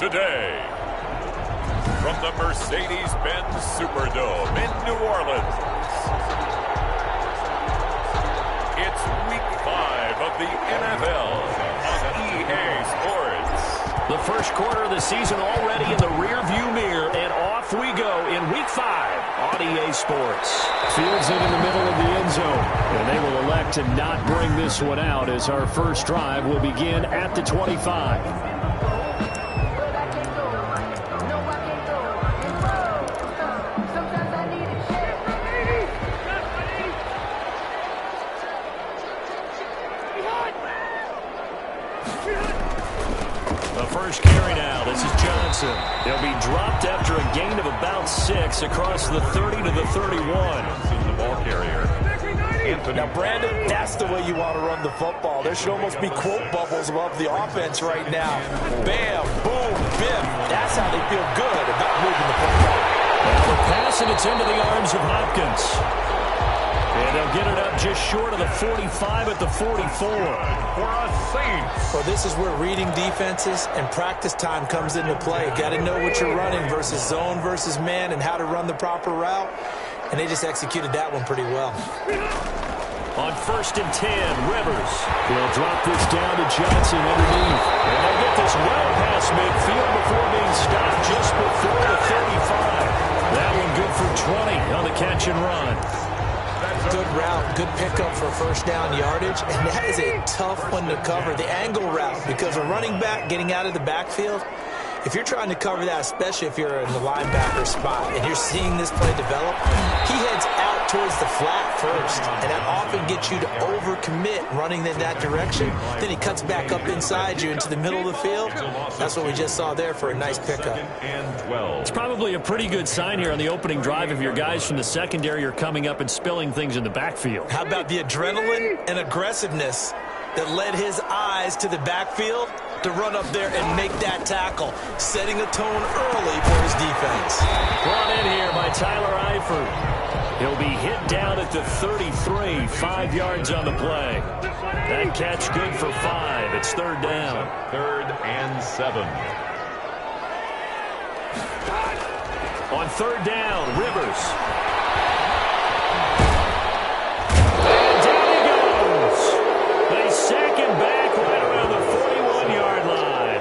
today. From the Mercedes-Benz Superdome in New Orleans, it's Week 5 of the NFL on EA Sports. The first quarter of the season already in the rearview mirror, and off we go in Week 5 on EA Sports. Fields it in the middle of the end zone, and they will elect to not bring this one out as our first drive will begin at the 25. First carry now. This is Johnson. He'll be dropped after a gain of about 6 across the 30 to the 31. The ball carrier. Now, Brandon, that's the way you want to run the football. There should almost be quote bubbles above the offense right now. Bam, boom, biff. That's how they feel good about moving the football. And the pass, and it's into the arms of Hopkins. And they'll get it up just short of the 45 at the 44. For a Saints. Well, this is where reading defenses and practice time comes into play. Got to know what you're running versus zone versus man and how to run the proper route. And they just executed that one pretty well. On 1st and 10, Rivers. They'll drop this down to Johnson underneath. And they'll get this well past midfield before being stopped just before the 35. That one good for 20 on the catch and run. Good route, good pickup for first down yardage, and that is a tough one to cover, the angle route, because a running back getting out of the backfield, if you're trying to cover that, especially if you're in the linebacker spot and you're seeing this play develop, he heads out towards the flat first, and that often gets you to overcommit running in that direction. Then he cuts back up inside you into the middle of the field. That's what we just saw there for a nice pickup. It's probably a pretty good sign here on the opening drive if your guys from the secondary are coming up and spilling things in the backfield. How about the adrenaline and aggressiveness that led his eyes to the backfield to run up there and make that tackle, setting a tone early for his defense. Brought in here by Tyler Eifert. He'll be hit down at the 33, 5 yards on the play. That catch good for 5. It's 3rd down. 3rd and 7. On 3rd down, Rivers. And down he goes. They sack him back right around the 41-yard line.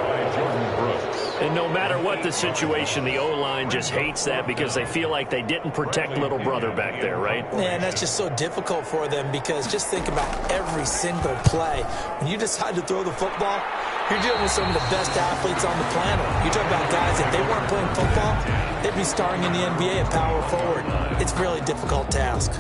And no matter what the situation, the O-line just hates that because they feel like they didn't protect little brother back there, right? Yeah, and that's just so difficult for them because just think about every single play. When you decide to throw the football, you're dealing with some of the best athletes on the planet. You talk about guys, if they weren't playing football, they'd be starring in the NBA at power forward. It's a really difficult task.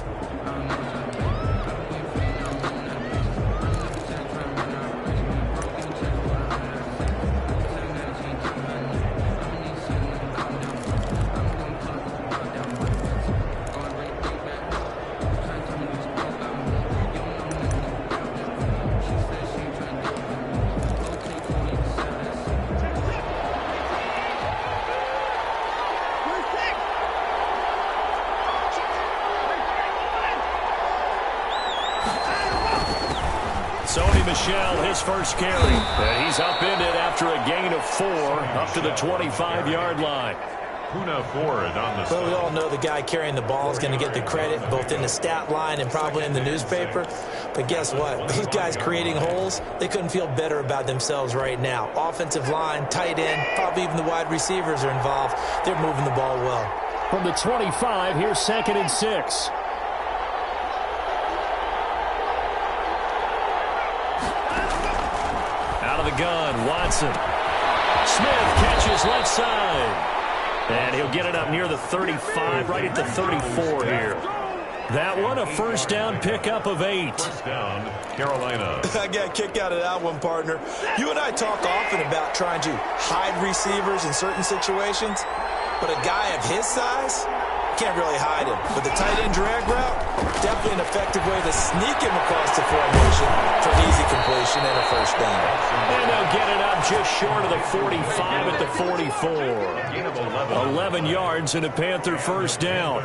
Michel, his first carry. And he's upended after a gain of 4 up to the 25-yard line. Puna Ford on the Well, we all know the guy carrying the ball is going to get the credit both in the stat line and probably in the newspaper. But guess what? These guys creating holes, they couldn't feel better about themselves right now. Offensive line, tight end, probably even the wide receivers are involved. They're moving the ball well. From the 25, here's 2nd and 6. Out of the gun, Watson. Smith catches left side. And he'll get it up near the 35, right at the 34 here. That one, a first down pickup of 8. First down, Carolina. I got a kick out of that one, partner. You and I talk often about trying to hide receivers in certain situations, but a guy of his size can't really hide him. But the tight end drag route, definitely an effective way to sneak him across the formation for an easy completion and a first down. And they'll get it up just short of the 45 at the 44. 11 yards and a Panther first down.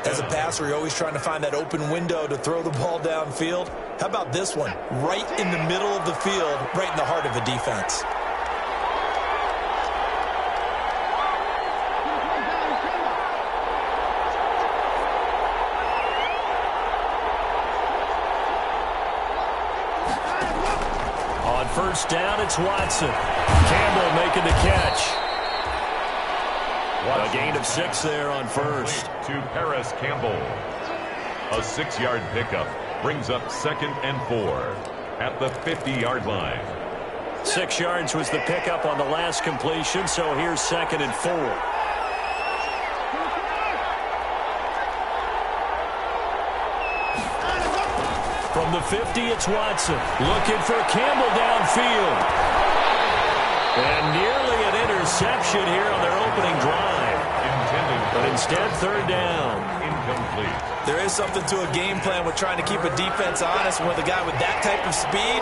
As a passer, you're always trying to find that open window to throw the ball downfield. How about this one? Right in the middle of the field, right in the heart of the defense. first down, it's Watson. Campbell making the catch. A gain of 6 there on first. To Paris Campbell. A 6-yard pickup brings up 2nd and 4 at the 50-yard line. 6 yards was the pickup on the last completion, so here's 2nd and 4. From the 50, it's Watson. Looking for Campbell downfield. And nearly an interception here on their opening drive. But instead, 3rd down. Incomplete. There is something to a game plan with trying to keep a defense honest. With a guy with that type of speed,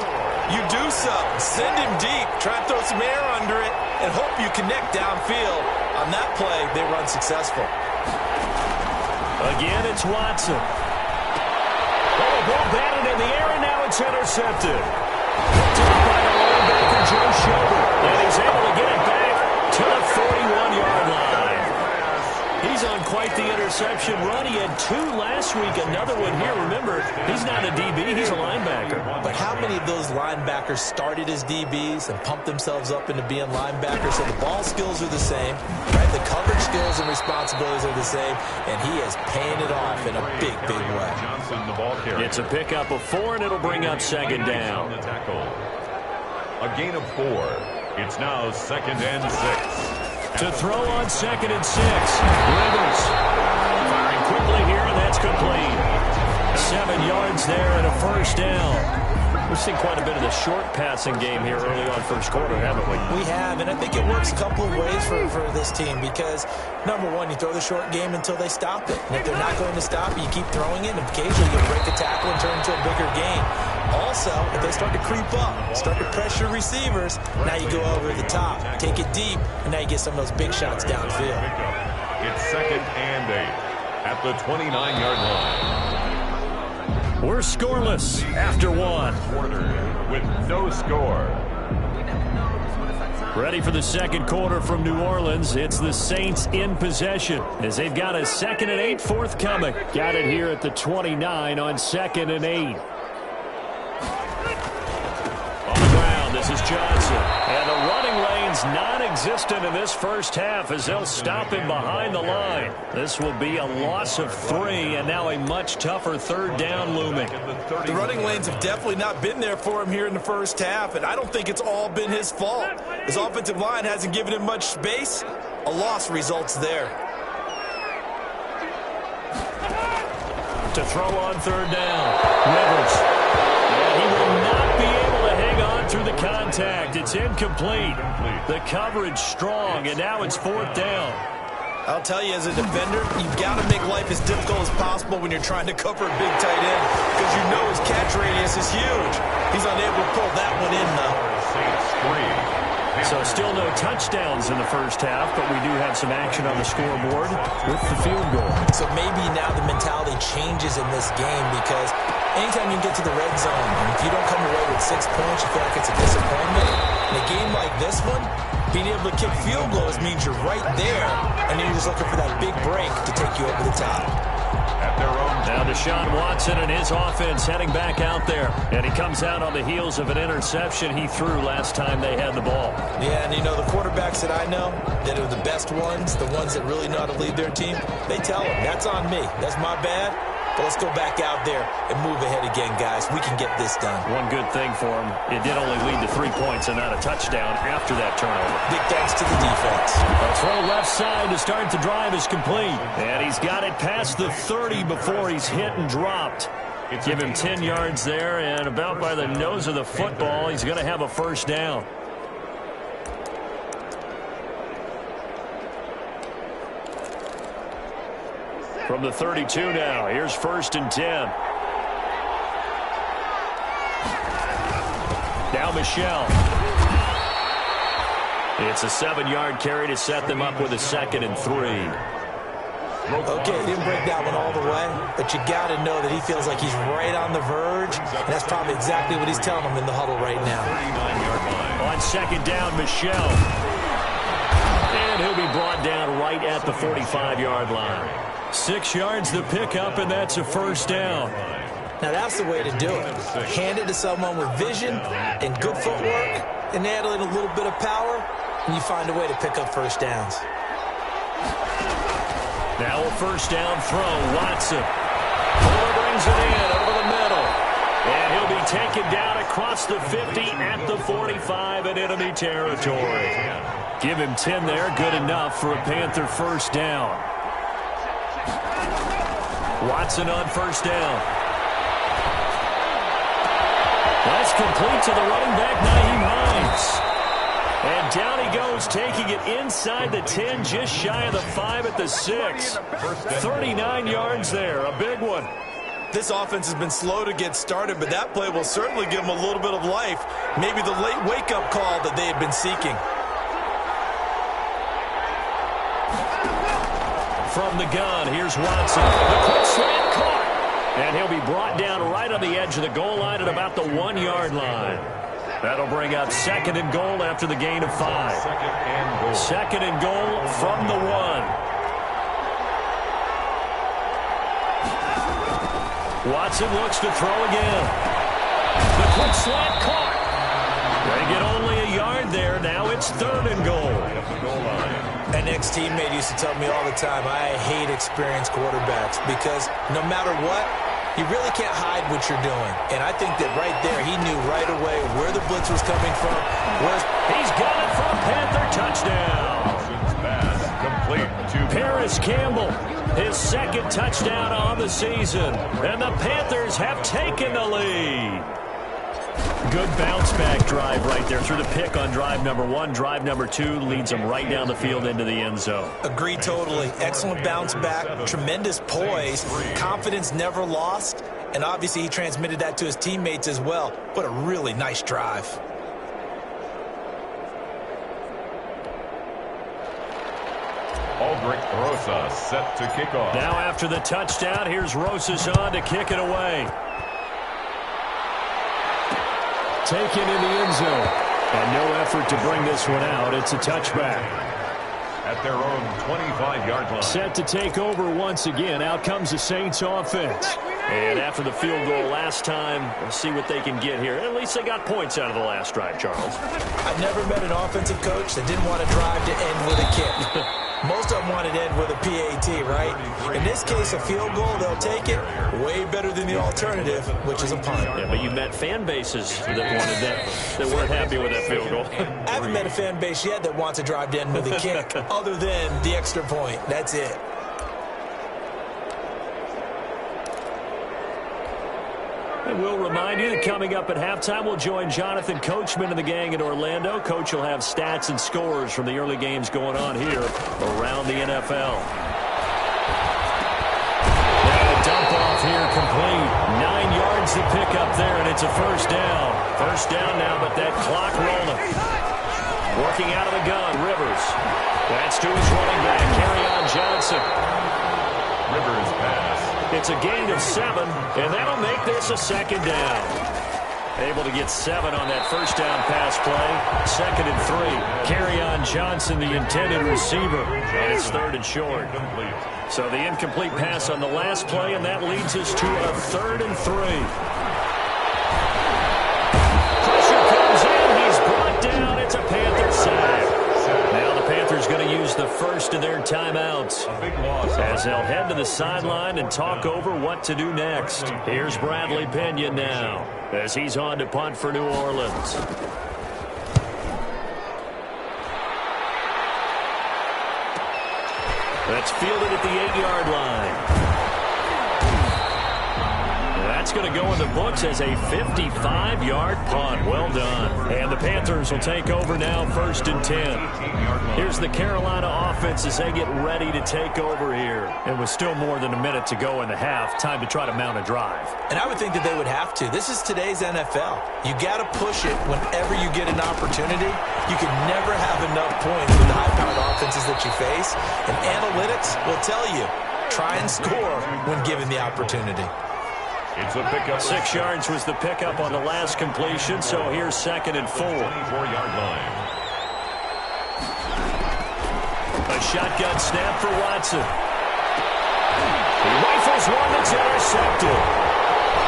you do so. Send him deep. Try and throw some air under it and hope you connect downfield. On that play, they run successful. Again, it's Watson. Oh, ball batted in the air, and now it's intercepted. Picked up by the linebacker, Joe Schobert. And he's able to get it back to the 41-yard line. He's on quite the interception run. He had 2 last week, another one here. Remember, he's not a DB, he's a linebacker. But how many of those linebackers started as DBs and pumped themselves up into being linebackers? So the ball skills are the same, right? The coverage skills and responsibilities are the same, and he is paying it off in a big, big way. Johnson, the ball carrier. It's a pickup of 4, and it'll bring up 2nd down. The tackle. A gain of 4. It's now 2nd and 6. To throw on 2nd and 6. Rivers firing quickly here, and that's complete. 7 yards there and a first down. We've seen quite a bit of the short passing game here early on first quarter, haven't we? We have, and I think it works a couple of ways for this team because, number one, you throw the short game until they stop it. And if they're not going to stop it, you keep throwing it, and occasionally you break a tackle and turn it into a bigger game. Also, if they start to creep up, start to pressure receivers, now you go over the top, take it deep, and now you get some of those big shots downfield. It's 2nd and 8 at the 29-yard line. We're scoreless after 1. Quarter with no score. Ready for the second quarter from New Orleans. It's the Saints in possession as they've got a 2nd and 8 forthcoming. Got it here at the 29 on 2nd and 8. On the ground, this is Johnson. And the running lane's non-existent in this first half as they'll stop him behind the line. This will be a loss of 3 and now a much tougher 3rd down looming. The running lanes have definitely not been there for him here in the first half, and I don't think it's all been his fault. His offensive line hasn't given him much space. A loss results there. To throw on 3rd down. Rivers. And he will not be able to hang on through the contact. It's incomplete. The coverage strong, and now it's 4th down. I'll tell you, as a defender, you've got to make life as difficult as possible when you're trying to cover a big tight end because you know his catch radius is huge. He's unable to pull that one in, though. So still no touchdowns in the first half, but we do have some action on the scoreboard with the field goal. So maybe now the mentality changes in this game because anytime you get to the red zone, and if you don't come away with 6 points, you feel like it's a disappointment. In a game like this one, being able to kick field goals means you're right there, and then you're just looking for that big break to take you over the top. Now Deshaun Watson and his offense heading back out there. And he comes out on the heels of an interception he threw last time they had the ball. Yeah, and you know, the quarterbacks that I know that are the best ones, the ones that really know how to lead their team, they tell them, that's on me. That's my bad. But let's go back out there and move ahead again, guys. We can get this done. One good thing for him, it did only lead to 3 points and not a touchdown after that turnover. Big thanks to the defense. A throw left side to start the drive is complete. And he's got it past the 30 before he's hit and dropped. Give him 10 yards there, and about by the nose of the football, he's going to have a first down. From the 32 now, here's 1st and 10. Now Michel. It's a 7-yard carry to set them up with a 2nd and 3. Okay, didn't break that one all the way, but you got to know that he feels like he's right on the verge, and that's probably exactly what he's telling him in the huddle right now. On 2nd down, Michel. And he'll be brought down right at the 45-yard line. 6 yards the pickup, and that's a first down. Now, that's the way to do it. Hand it to someone with vision and good footwork, and add in a little bit of power, and you find a way to pick up first downs. Now a first down throw. Watson. Fuller brings it in over the middle. And he'll be taken down across the 50 at the 45 in enemy territory. Give him 10 there. Good enough for a Panther first down. Watson on first down. That's complete to the running back, Nyheim Hines. And down he goes, taking it inside the 10, just shy of the 5 at the 6. 39 yards there, a big one. This offense has been slow to get started, but that play will certainly give them a little bit of life. Maybe the late wake-up call that they had been seeking. From the gun, here's Watson. The quick slant caught. And he'll be brought down right on the edge of the goal line at about the 1-yard line. That'll bring up second and goal after the gain of 5. Second and goal from the 1. Watson looks to throw again. The quick slant caught. They get only a yard there. Now it's third and goal. An ex-teammate used to tell me all the time, I hate experienced quarterbacks because no matter what, you really can't hide what you're doing. And I think that right there, he knew right away where the blitz was coming from. He's got it for a Panther touchdown. Pass complete to Paris Campbell, his second touchdown on the season. And the Panthers have taken the lead. Good bounce-back drive right there through the pick on drive number 1. Drive number 2 leads them right down the field into the end zone. Agree totally. Excellent bounce back, tremendous poise, confidence never lost, and obviously he transmitted that to his teammates as well. What a really nice drive. Aldrich Rosas set to kick off. Now after the touchdown, here's Rosas on to kick it away. Taken in the end zone. And no effort to bring this one out. It's a touchback. At their own 25-yard line. Set to take over once again. Out comes the Saints offense. And after the field goal last time, we'll see what they can get here. At least they got points out of the last drive, Charles. I've never met an offensive coach that didn't want to drive to end with a kick. Most of them wanted to end with a PAT, right? In this case, a field goal, they'll take it. Way better than the alternative, which is a punt. Yeah, but you met fan bases that wanted that weren't happy with that field goal. I haven't met a fan base yet that wants to drive to end with a kick, other than the extra point. That's it. And we'll remind you that coming up at halftime, we'll join Jonathan Coachman and the gang in Orlando. Coach will have stats and scores from the early games going on here around the NFL. And a dump off here complete. 9 yards to pick up there, and it's a first down. First down now, but that clock rolling. Working out of the gun, Rivers. That's to his running back, Kerryon Johnson. Rivers pass. It's a gain of 7, and that'll make this a second down. Able to get 7 on that first down pass play. Second and 3. Kerryon Johnson, the intended receiver. And it's third and short. So the incomplete pass on the last play, and that leads us to a third and 3. Pressure comes in. He's brought down. It's a Panther sack. Now the Panthers going to use the first of their timeouts as they'll head to the sideline and talk over what to do next. Here's Bradley Pinion now as he's on to punt for New Orleans. That's fielded at the 8-yard line. That's going to go in the books as a 55-yard punt. Well done. And the Panthers will take over now, first and 10. Here's the Carolina offense as they get ready to take over here. And with still more than a minute to go in the half, time to try to mount a drive. And I would think that they would have to. This is today's NFL. You got to push it whenever you get an opportunity. You can never have enough points with the high-powered offenses that you face. And analytics will tell you, try and score when given the opportunity. It's a pickup. 6 yards was the pickup on the last completion, so here's second and 4. 24-yard line. A shotgun snap for Watson. He rifles one that's intercepted.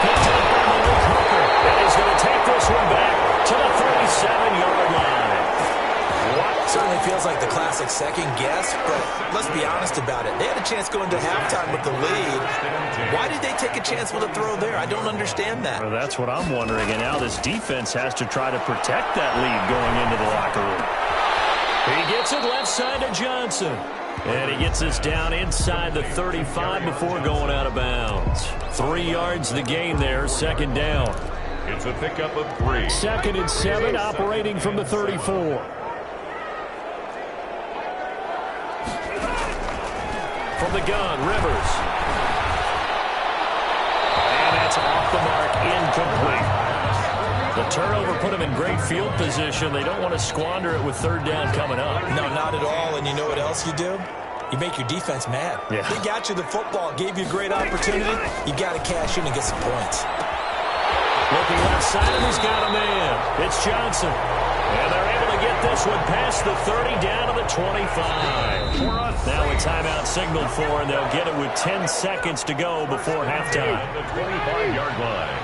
Picked up by Malik Hooker, and he's going to take this one back to the 37-yard line. feels like the classic second guess, but let's be honest about it. They had a chance going to halftime with the lead. Why did they take a chance with a throw there? I don't understand that. Well, that's what I'm wondering, and now this defense has to try to protect that lead going into the locker room. He gets it left side to Johnson. And he gets this down inside the 35 before going out of bounds. 3 yards the gain there, second down. It's a pickup of 3. 2nd and 7, operating from the 34. From the gun, Rivers. And that's off the mark, incomplete. The turnover put him in great field position. They don't want to squander it with 3rd down coming up. No, not at all. And you know what else you do? You make your defense mad. Yeah. They got you the football, gave you a great opportunity. You got to cash in and get some points. Looking left side, and he's got a man. It's Johnson. And they're able to get this one past the 30 down to the 25. Now a timeout signaled for, and they'll get it with 10 seconds to go before halftime. The 25-yard line.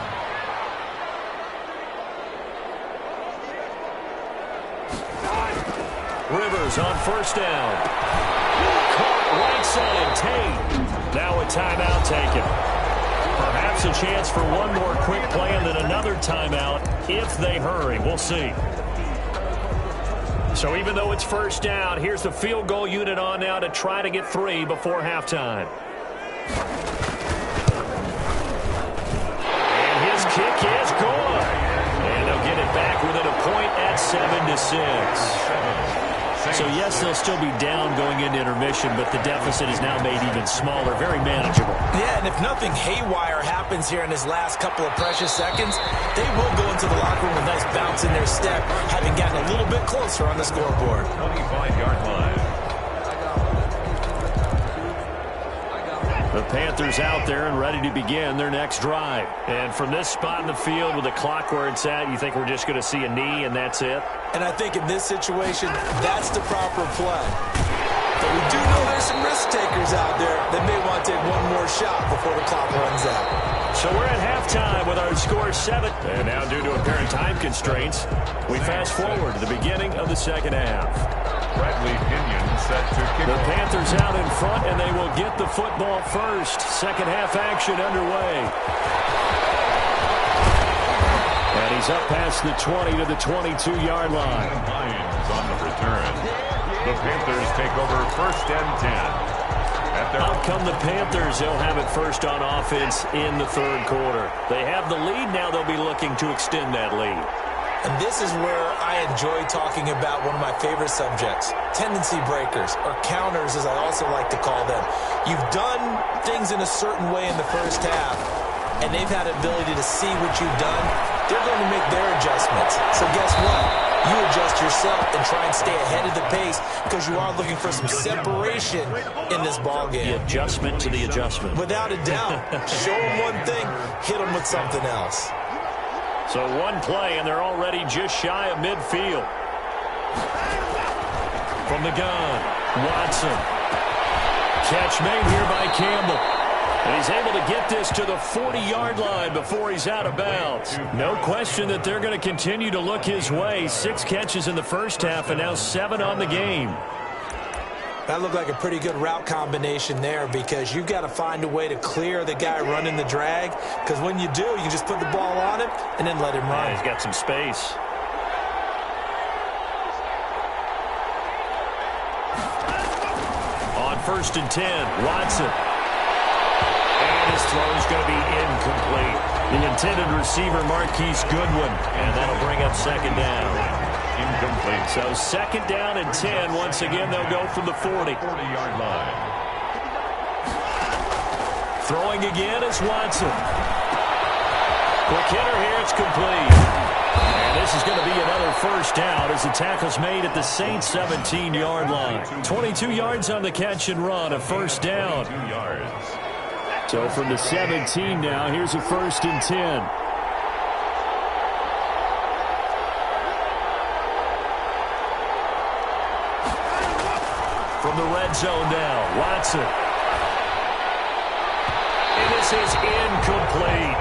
Rivers on 1st down. Caught right side, Tate. Now a timeout taken. Perhaps a chance for one more quick play and then another timeout if they hurry. We'll see. So even though it's 1st down, here's the field goal unit on now to try to get 3 before halftime. And his kick is good. And they'll get it back within a point at 7-6. So, yes, they'll still be down going into intermission, but the deficit is now made even smaller, very manageable. Yeah, and if nothing haywire happens here in his last couple of precious seconds, they will go into the locker room with a nice bounce in their step, having gotten a little bit closer on the scoreboard. 25-yard line. The Panthers out there and ready to begin their next drive. And from this spot in the field with the clock where it's at, you think we're just going to see a knee and that's it? And I think in this situation, that's the proper play. But we do know there's some risk takers out there that may want to take one more shot before the clock runs out. So we're at halftime with our score 7. And now due to apparent time constraints, we fast forward to the beginning of the 2nd half. Bradley Pinion set to kick The off. Panthers out in front, and they will get the football first. 2nd half action underway. And he's up past the 20 to the 22-yard line. Lions on the return. The Panthers take over 1st and 10. Out come the Panthers. They'll have it first on offense in the 3rd quarter. They have the lead. Now they'll be looking to extend that lead. And this is where I enjoy talking about one of my favorite subjects, tendency breakers, or counters as I also like to call them. You've done things in a certain way in the 1st half, and they've had the ability to see what you've done. They're going to make their adjustments. So guess what? You adjust yourself and try and stay ahead of the pace because you are looking for some separation in this ballgame. The adjustment to the adjustment. Without a doubt. Show them one thing, hit them with something else. So one play, and they're already just shy of midfield. From the gun, Watson. Catch made here by Campbell. And he's able to get this to the 40-yard line before he's out of bounds. No question that they're going to continue to look his way. 6 catches in the 1st half, and now 7 on the game. That looked like a pretty good route combination there because you've got to find a way to clear the guy running the drag because when you do, you just put the ball on him and then let him run. Yeah, he's got some space. On 1st and 10, Watson. And his throw is going to be incomplete. The intended receiver, Marquise Goodwin, and that'll bring up 2nd down. Incomplete. So 2nd down and 10. Once again, they'll go from the 40. 40-yard line. Throwing again is Watson. Quick hitter here, it's complete. And this is going to be another 1st down as the tackle's made at the Saints' 17-yard line. 22 yards on the catch and run, a 1st down. 2 yards. So from the 17 now, here's a 1st and 10. From the red zone now, Watson. And this is incomplete.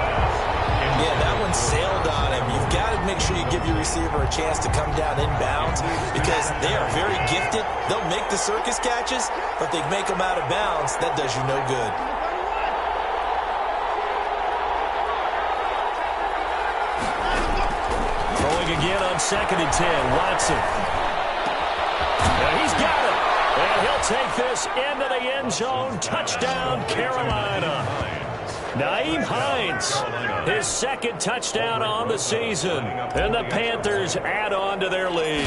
Yeah, that one sailed on him. You've got to make sure you give your receiver a chance to come down inbounds because they are very gifted. They'll make the circus catches, but they make them out of bounds. That does you no good. Throwing again on 2nd and 10. Watson. And he's got it. And he'll take this into the end zone. Touchdown, Carolina. Naeem Hines, his 2nd touchdown on the season. And the Panthers add on to their lead.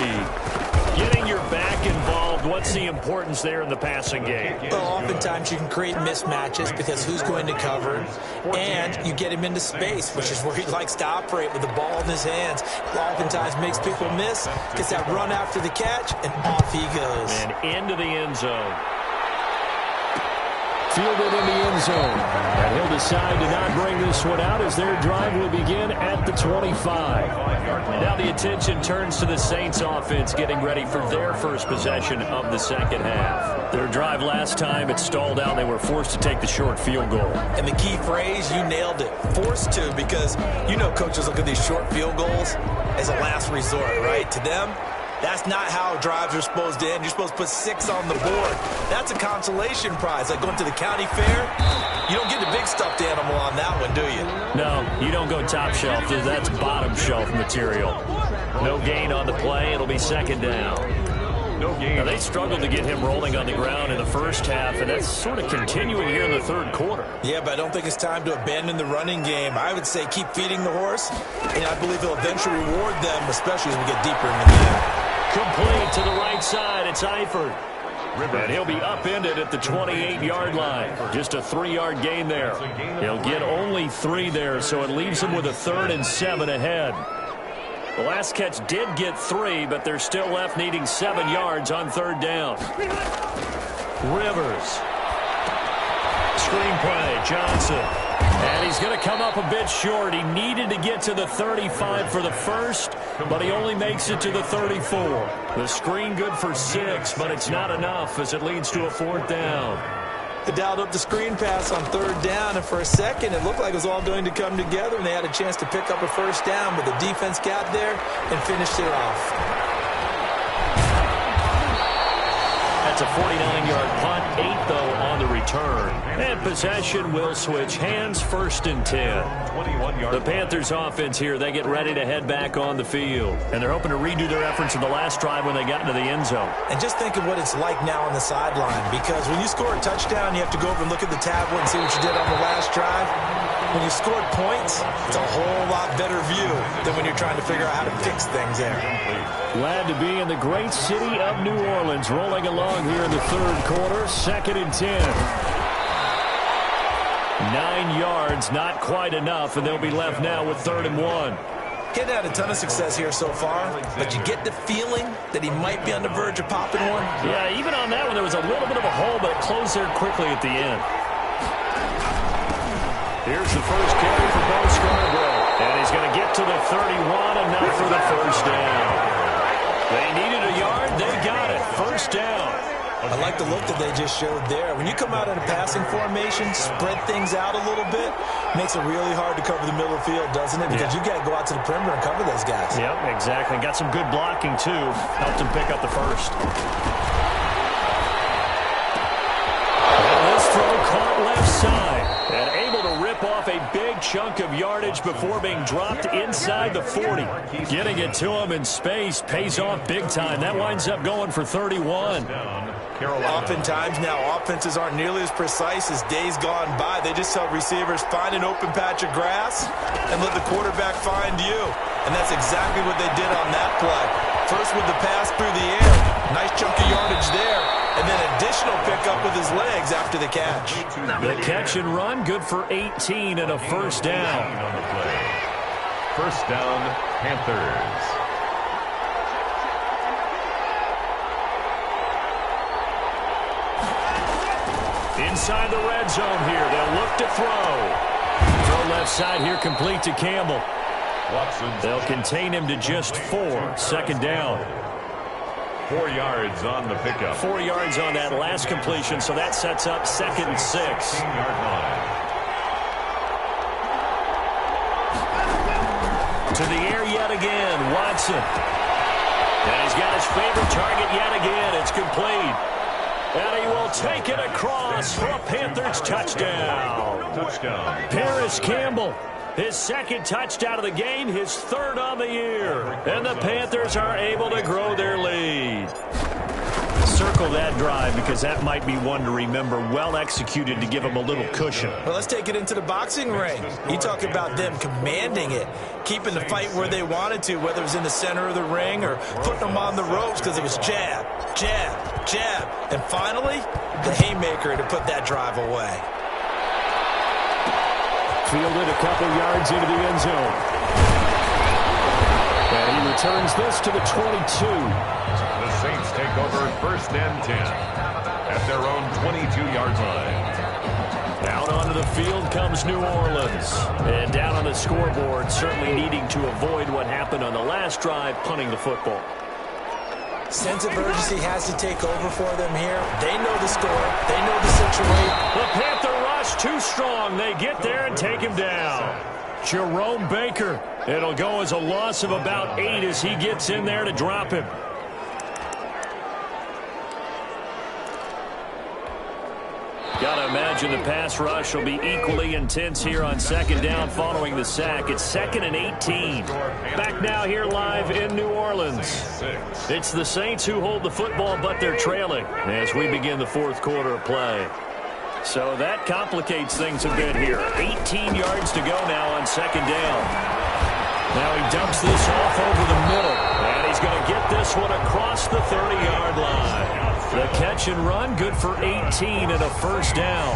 Getting your back involved, what's the importance there in the passing game? Well, oftentimes you can create mismatches because who's going to cover, and you get him into space, which is where he likes to operate with the ball in his hands. Oftentimes makes people miss, gets that run after the catch, and off he goes. And into the end zone. Fielded in the end zone. And he'll decide to not bring this one out as their drive will begin at the 25. Now the attention turns to the Saints offense getting ready for their first possession of the second half. Their drive last time, it stalled out. They were forced to take the short field goal. And the key phrase, you nailed it. Forced to, because you know coaches look at these short field goals as a last resort, right? To them, that's not how drives are supposed to end. You're supposed to put 6 on the board. That's a consolation prize. Like going to the county fair, you don't get the big stuffed animal on that one, do you? No, you don't go top shelf. That's bottom shelf material. No gain on the play. It'll be 2nd down. No gain. Now, they struggled to get him rolling on the ground in the first half, and that's sort of continuing here in the 3rd quarter. Yeah, but I don't think it's time to abandon the running game. I would say keep feeding the horse, and I believe he'll eventually reward them, especially as we get deeper in the game. Complete to the right side. It's Eifert. And he'll be upended at the 28-yard line. Just a 3-yard gain there. He'll get only 3 there, so it leaves him with a 3rd and 7 ahead. The last catch did get 3, but they're still left needing 7 yards on 3rd down. Rivers. Screenplay, Johnson. And he's going to come up a bit short. He needed to get to the 35 for the first, but he only makes it to the 34. The screen good for 6, but it's not enough as it leads to a 4th down. They dialed up the screen pass on 3rd down, and for a second it looked like it was all going to come together, and they had a chance to pick up a 1st down, but the defense got there and finished it off. That's a 49-yard punt, 8 though on the return. And possession will switch hands, 1st and 10. The Panthers offense here, they get ready to head back on the field. And they're hoping to redo their efforts in the last drive when they got into the end zone. And just think of what it's like now on the sideline, because when you score a touchdown, you have to go over and look at the tablet and see what you did on the last drive. When you scored points, it's a whole lot better view than when you're trying to figure out how to fix things there. Glad to be in the great city of New Orleans, rolling along here in the 3rd quarter, 2nd and 10. 9 yards, not quite enough, and they'll be left now with 3rd and 1. He's had a ton of success here so far, but you get the feeling that he might be on the verge of popping one. Yeah, even on that one, there was a little bit of a hole, but it closed there quickly at the end. Here's the first carry for Bo Scarborough, and he's going to get to the 31, enough for the 1st down. They needed a yard, they got it, 1st down. I like the look that they just showed there. When you come out in a passing formation, spread things out a little bit, makes it really hard to cover the middle of the field, doesn't it? Because you got to go out to the perimeter and cover those guys. Yep, exactly. Got some good blocking, too. Helped him pick up the 1st. And this throw caught left side. And able to rip off a big chunk of yardage before being dropped inside the 40. Getting it to him in space pays off big time. That winds up going for 31. Oftentimes now, offenses aren't nearly as precise as days gone by. They just tell receivers, find an open patch of grass and let the quarterback find you. And that's exactly what they did on that play. First with the pass through the air. Nice chunk of yardage there. And then additional pickup with his legs after the catch. The catch and run, good for 18 and a 1st down. 1st down, Panthers. Inside the red zone here, they'll look to throw. Throw left side here, complete to Campbell. They'll contain him to just 4, 2nd down. 4 yards on the pickup. 4 yards on that last completion, so that sets up 2nd and 6. 16-yard line. To the air yet again, Watson. And he's got his favorite target yet again. It's complete. And he will take it across for a Panthers touchdown. Paris Campbell, his second touchdown of the game, his third on the year. And the Panthers are able to grow their lead. Circle that drive because that might be one to remember. Well executed to give them a little cushion. Well, let's take it into the boxing ring. You talk about them commanding it, keeping the fight where they wanted to, whether it was in the center of the ring or putting them on the ropes because it was jab, jab, jab. And finally, the haymaker to put that drive away. Fielded a couple yards into the end zone. And he returns this to the 22. The Saints take over 1st and 10 at their own 22-yard line. Out onto the field comes New Orleans. And down on the scoreboard, certainly needing to avoid what happened on the last drive, punting the football. Sense of urgency has to take over for them here. They know the score. They know the situation. The Panther rush too strong. They get there and take him down. Jerome Baker. It'll go as a loss of about 8 as he gets in there to drop him. Gotta imagine the pass rush will be equally intense here on 2nd down following the sack. It's 2nd and 18. Back now here live in New Orleans. It's the Saints who hold the football, but they're trailing as we begin the 4th quarter of play. So that complicates things a bit here. 18 yards to go now on 2nd down. Now he dumps this off over the middle, and he's going to get this one across the 30-yard line. The catch and run, good for 18 and a 1st down.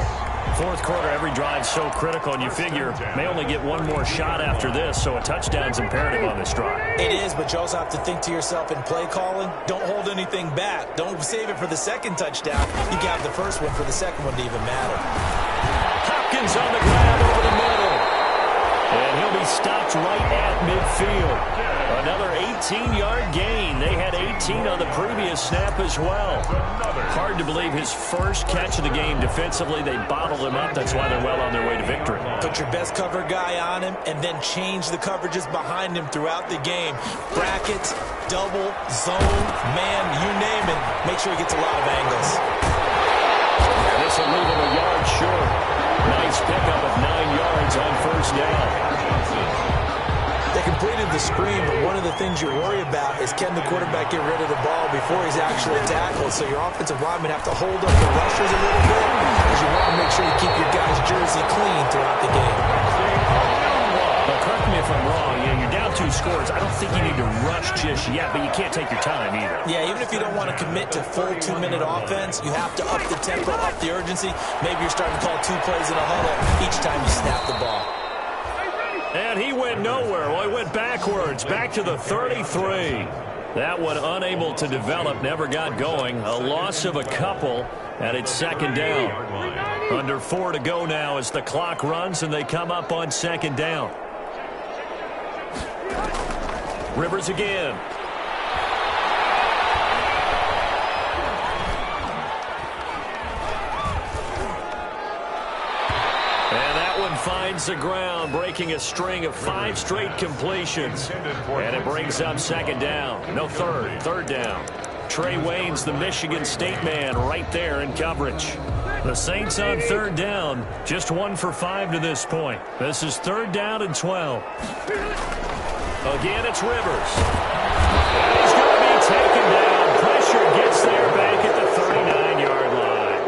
4th quarter, every drive so critical, and you figure may only get one more shot after this, so a touchdown's imperative on this drive. It is, but you also have to think to yourself in play calling, don't hold anything back. Don't save it for the 2nd touchdown. You can have the 1st one for the 2nd one to even matter. Hopkins on the grab over the middle. And he'll be stopped right at midfield. Another 18-yard gain. They had 18 on the previous snap as well. Hard to believe his first catch of the game defensively. They bottled him up. That's why they're well on their way to victory. Put your best cover guy on him and then change the coverages behind him throughout the game. Brackets, double, zone, man, you name it. Make sure he gets a lot of angles. And this will leave him a yard short. Nice pickup of 9 yards on 1st down. They completed the screen, but one of the things you worry about is can the quarterback get rid of the ball before he's actually tackled? So your offensive linemen have to hold up the rushers a little bit because you want to make sure you keep your guy's jersey clean throughout the game. Well, correct me if I'm wrong. You're down 2 scores. I don't think you need to rush just yet, but you can't take your time either. Yeah, even if you don't want to commit to full 2-minute offense, you have to up the tempo, up the urgency. Maybe you're starting to call 2 plays in a huddle each time you snap the ball. And he went nowhere. Well, he went backwards, back to the 33. That one unable to develop, never got going. A loss of a couple, and it's 2nd down. Under 4 to go now as the clock runs, and they come up on 2nd down. Rivers again. Finds the ground, breaking a string of 5 straight completions. And it brings up 2nd down. No, 3rd down. Trey Wayne's the Michigan State man right there in coverage. The Saints on 3rd down, just 1 for 5 to this point. This is 3rd down and 12. Again, it's Rivers. And he's going to be taken down. Pressure gets there back at the 39-yard line.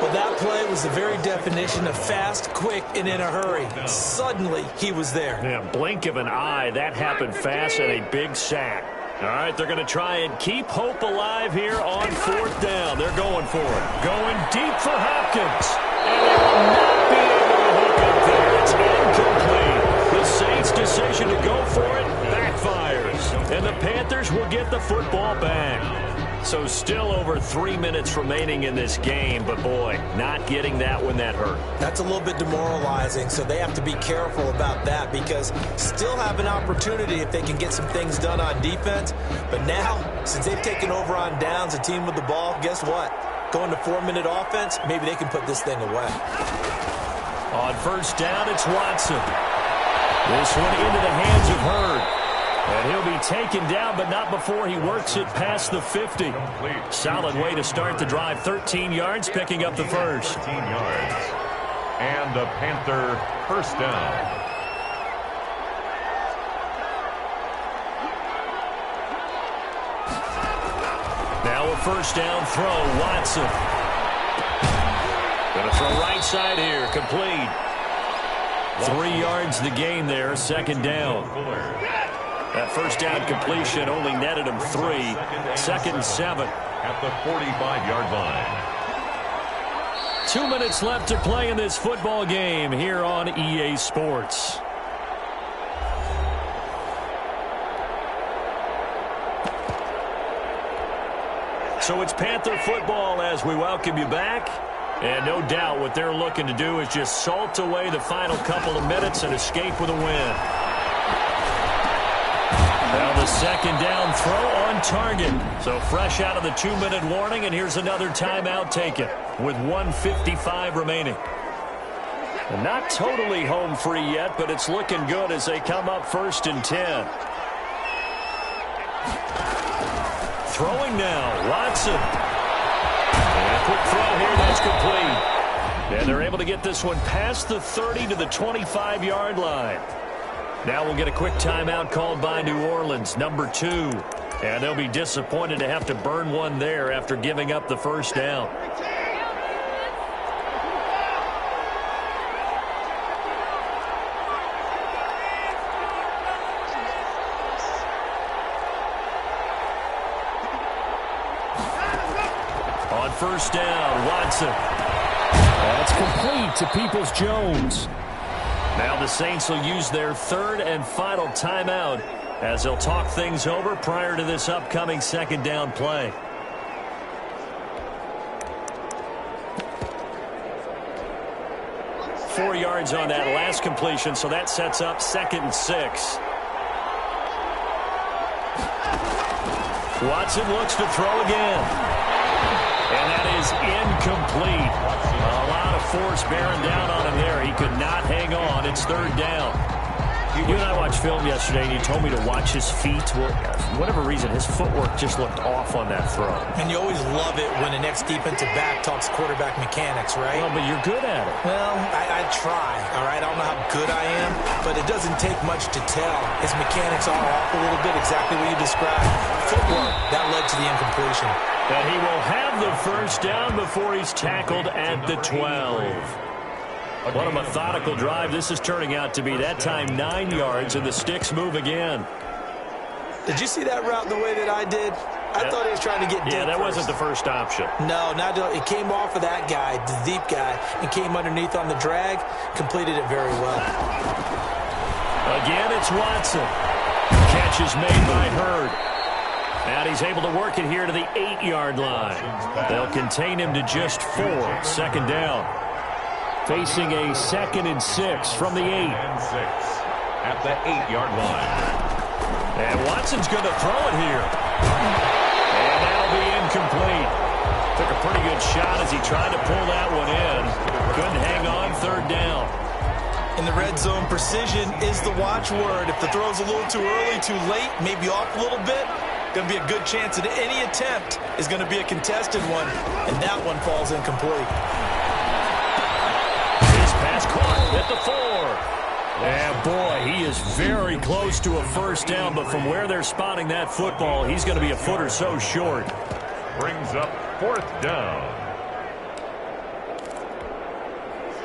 Well, that play was the very definition of fast, quick, and in a hurry. Suddenly, he was there. Yeah, blink of an eye. That happened fast and a big sack. All right, they're going to try and keep hope alive here on 4th down. They're going for it. Going deep for Hopkins. And they will not be able to hook up there. It's incomplete. The Saints' decision to go for it backfires. And the Panthers will get the football back. So still over 3 minutes remaining in this game, but boy, not getting that one that hurt. That's a little bit demoralizing, so they have to be careful about that because still have an opportunity if they can get some things done on defense. But now, since they've taken over on downs, a team with the ball, guess what? Going to 4-minute offense, maybe they can put this thing away. On 1st down, it's Watson. This one into the hands of Hurd. And he'll be taken down, but not before he works it past the 50. Solid way to start the drive. 13 yards, picking up the first. 13 yards. And a Panther first down. Now a first down throw, Watson. Going to throw right side here, complete. 3 yards the gain there, second down. That first down completion only netted him 3. Second and 7. At the 45-yard line. 2 minutes left to play in this football game here on EA Sports. So it's Panther football as we welcome you back. And no doubt what they're looking to do is just salt away the final couple of minutes and escape with a win. Now the second down throw on target. So fresh out of the 2-minute warning, and here's another timeout taken with 1:55 remaining. And not totally home free yet, but it's looking good as they come up 1st and 10. Throwing now, Watson. And a quick throw here, that's complete. And they're able to get this one past the 30 to the 25-yard line. Now we'll get a quick timeout called by New Orleans, number 2. And they'll be disappointed to have to burn one there after giving up the first down. On first down, Watson. That's complete to Peoples-Jones. Now the Saints will use their 3rd and final timeout as they'll talk things over prior to this upcoming second down play. Four yards on that last completion, so that sets up 2nd and 6. Watson looks to throw again. And that is incomplete. A lot of force bearing down on him there. He could not hang on. It's 3rd down. You and I watched film yesterday, and you told me to watch his feet. Well, for whatever reason, his footwork just looked off on that throw. And you always love it when an ex-defensive back talks quarterback mechanics, right? Well, but you're good at it. Well, I try, all right? I don't know how good I am, but it doesn't take much to tell. His mechanics are off a little bit, exactly what you described. Footwork, that led to the incompletion. And he will have the first down before he's tackled at the 12. What a methodical drive this is turning out to be. That time 9 yards, and the sticks move again. Did you see that route the way that I did? I thought he was trying to get deep. Yeah, that first. wasn't the first option. No, it came off of that guy, the deep guy, and came underneath on the drag, completed it very well. Again, it's Watson. Catch is made by Hurd. And he's able to work it here to the 8-yard line. They'll contain him to just 4. Second down. Facing a 2nd and 6 from the 8. And 6 at the 8-yard line. And Watson's going to throw it here. And that'll be incomplete. Took a pretty good shot as he tried to pull that one in. Couldn't hang on, 3rd down. In the red zone, precision is the watchword. If the throw's a little too early, too late, maybe off a little bit, going to be a good chance that any attempt is going to be a contested one, and that one falls incomplete. His pass caught at the 4. And boy, he is very close to a first down, but from where they're spotting that football, he's going to be a foot or so short. Brings up 4th down.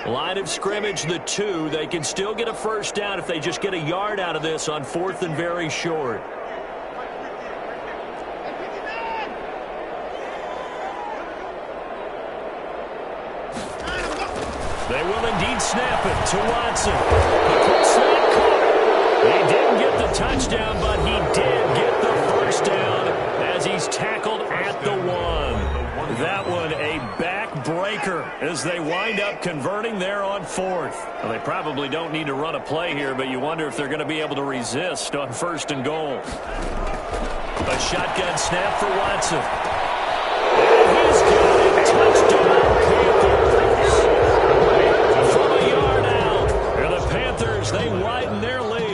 Line of scrimmage, the 2. They can still get a first down if they just get a yard out of this on 4th and very short. They will indeed snap it to Watson. The quick snap caught. He didn't get the touchdown, but he did get the first down as he's tackled at the 1. That one a backbreaker as they wind up converting there on 4th. Well, they probably don't need to run a play here, but you wonder if they're going to be able to resist on 1st and goal. A shotgun snap for Watson. And he's got it. Touchdown, Panthers. From a yard out. And the Panthers, they widen their lead.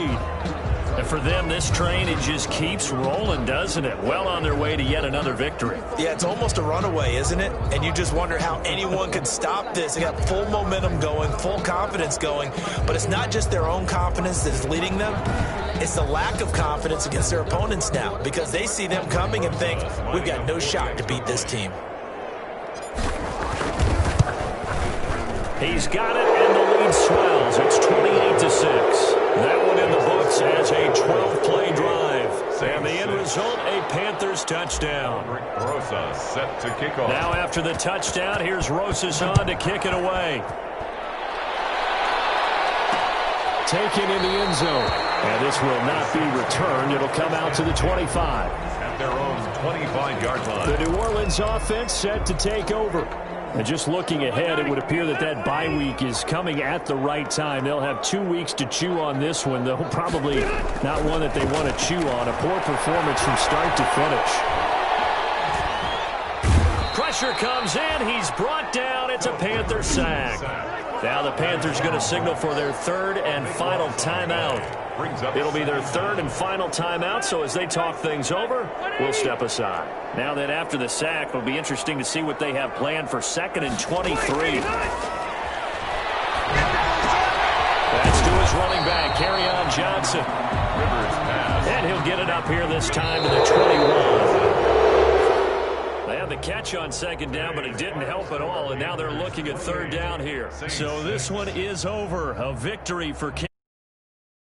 for them, this train, it just keeps rolling, doesn't it? Well on their way to yet another victory. Yeah, it's almost a runaway, isn't it? And you just wonder how anyone could stop this. They got full momentum going, full confidence going. But it's not just their own confidence that is leading them. It's the lack of confidence against their opponents now, because they see them coming and think, we've got no shot to beat this team. He's got it, and the lead swells. It's 28-6. That one in the books as a 12-play drive. And the end result, a Panthers touchdown. Rosa set to kick off. Now after the touchdown, here's Rosas on to kick it away. Taken in the end zone. And this will not be returned. It'll come out to the 25. At their own 25-yard line. The New Orleans offense set to take over. And just looking ahead, it would appear that that bye week is coming at the right time. They'll have 2 weeks to chew on this one, though probably not one that they want to chew on. A poor performance from start to finish. Pressure comes in. He's brought down. It's a Panther sack. Now the Panthers going to signal for their third and final timeout. It'll be their third and final timeout, so as they talk things over, we'll step aside. Now that after the sack, it'll be interesting to see what they have planned for 2nd and 23. That's to his running back, Kerryon Johnson. And he'll get it up here this time to the 21. They had the catch on 2nd down, but it didn't help at all, and now they're looking at 3rd down here. So this one is over. A victory for